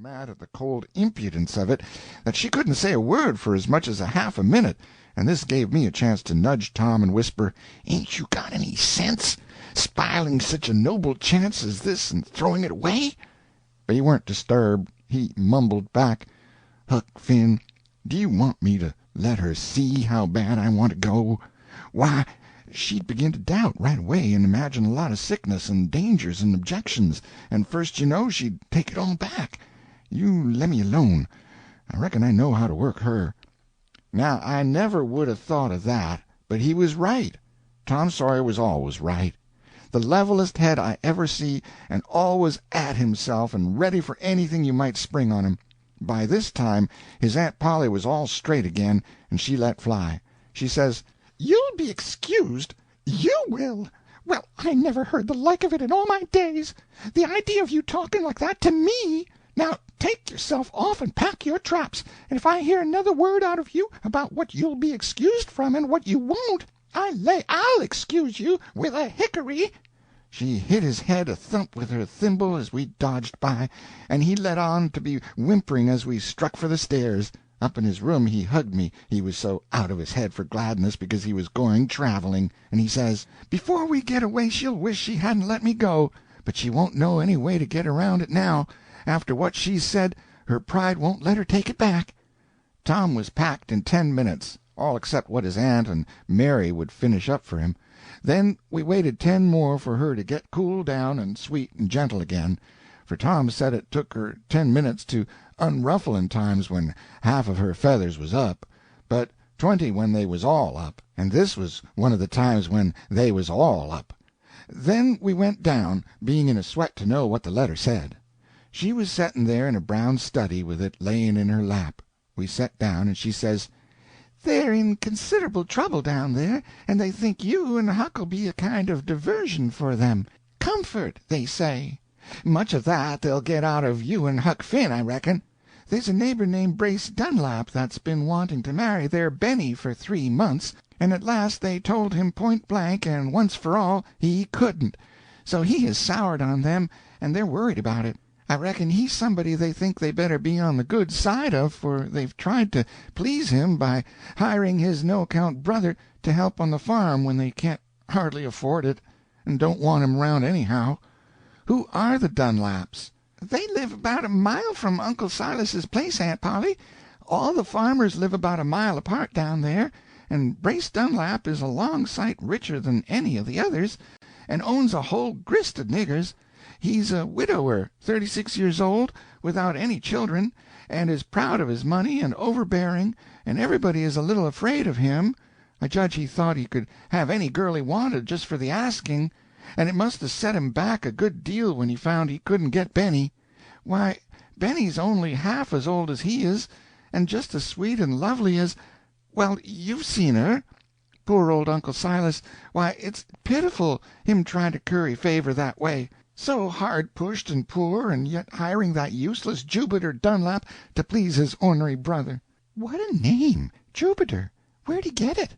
mad at the cold impudence of it that she couldn't say a word for as much as a half a minute, and this gave me a chance to nudge Tom and whisper, "Ain't you got any sense? Spiling such a noble chance as this and throwing it away?" But he weren't disturbed. He mumbled back, "Huck Finn, do you want me to let her see how bad I want to go? Why, she'd begin to doubt right away and imagine a lot of sickness and dangers and objections, and first you know she'd take it all back. You lemme alone. I reckon I know how to work her." Now, I never would have thought of that, but he was right. Tom Sawyer was always right. The levelest head I ever see, and always at himself and ready for anything you might spring on him. By this time his Aunt Polly was all straight again, and she let fly. She says, "You'll be excused. You will. Well, I never heard the like of it in all my days. The idea of you talking like that to me! Now take yourself off and pack your traps, and if I hear another word out of you about what you'll be excused from and what you won't, I lay I'll excuse you with a hickory." She hit his head a thump with her thimble as we dodged by, and he let on to be whimpering as we struck for the stairs. Up in his room he hugged me, he was so out of his head for gladness because he was going traveling, and he says, "Before we get away she'll wish she hadn't let me go, but she won't know any way to get around it now. After what she's said, her pride won't let her take it back." Tom was packed in 10 minutes, all except what his aunt and Mary would finish up for him. Then we waited 10 more for her to get cool down and sweet and gentle again, for Tom said it took her 10 minutes to unruffle in times when half of her feathers was up, but 20 when they was all up, and this was one of the times when they was all up. Then we went down, being in a sweat to know what the letter said. She was setting there in a brown study with it laying in her lap. We set down, and she says, "They're in considerable trouble down there, and they think you and Huck'll be a kind of diversion for them. Comfort, they say. Much of that they'll get out of you and Huck Finn, I reckon. There's a neighbor named Brace Dunlap that's been wanting to marry their Benny for 3 months, and at last they told him point blank and once for all he couldn't. So he has soured on them, and they're worried about it. I reckon he's somebody they think they better be on the good side of, for they've tried to please him by hiring his no-account brother to help on the farm when they can't hardly afford it, and don't want him around anyhow." "Who are the Dunlaps?" "They live about a mile from Uncle Silas's place, Aunt Polly. All the farmers live about a mile apart down there, and Brace Dunlap is a long sight richer than any of the others, and owns a whole grist of niggers. He's a widower, 36 years old, without any children, and is proud of his money and overbearing, and everybody is a little afraid of him. I judge he thought he could have any girl he wanted just for the asking, and it must have set him back a good deal when he found he couldn't get Benny. Why, Benny's only half as old as he is, and just as sweet and lovely as—well, you've seen her. Poor old Uncle Silas, why, it's pitiful, him trying to curry favor that way. So hard pushed and poor, and yet hiring that useless Jubiter Dunlap to please his ornery brother." "What a name! Jubiter. Where'd he get it?"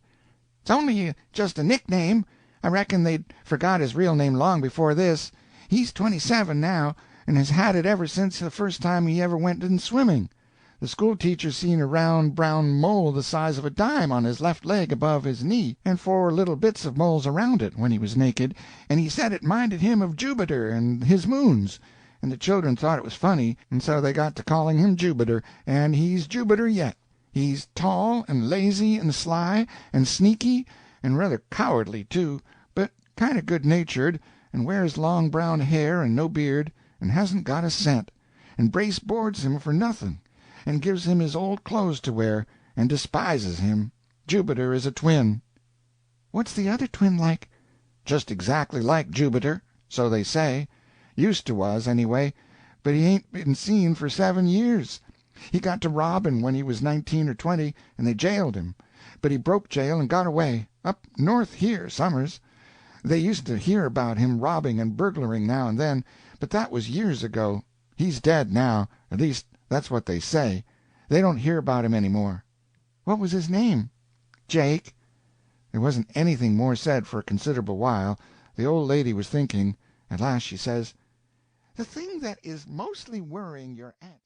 "It's only just a nickname. I reckon they'd forgot his real name long before this. He's 27 now, and has had it ever since the first time he ever went in swimming. The school-teacher seen a round brown mole the size of a dime on his left leg above his knee, and 4 little bits of moles around it, when he was naked, and he said it minded him of Jubiter and his moons, and the children thought it was funny, and so they got to calling him Jubiter, and he's Jubiter yet. He's tall and lazy and sly and sneaky and rather cowardly, too, but kind of good-natured, and wears long brown hair and no beard, and hasn't got a cent, and Brace boards him for nothing, and gives him his old clothes to wear, and despises him. Jubiter is a twin." "What's the other twin like?" "Just exactly like Jubiter, so they say. Used to was, anyway, but he ain't been seen for 7 years. He got to robbing when he was 19 or 20, and they jailed him, but he broke jail and got away, up north here, somers. They used to hear about him robbing and burglaring now and then, but that was years ago. He's dead now, at least that's what they say. They don't hear about him any more." "What was his name?" "Jake." There wasn't anything more said for a considerable while. The old lady was thinking. At last she says, "The thing that is mostly worrying your aunt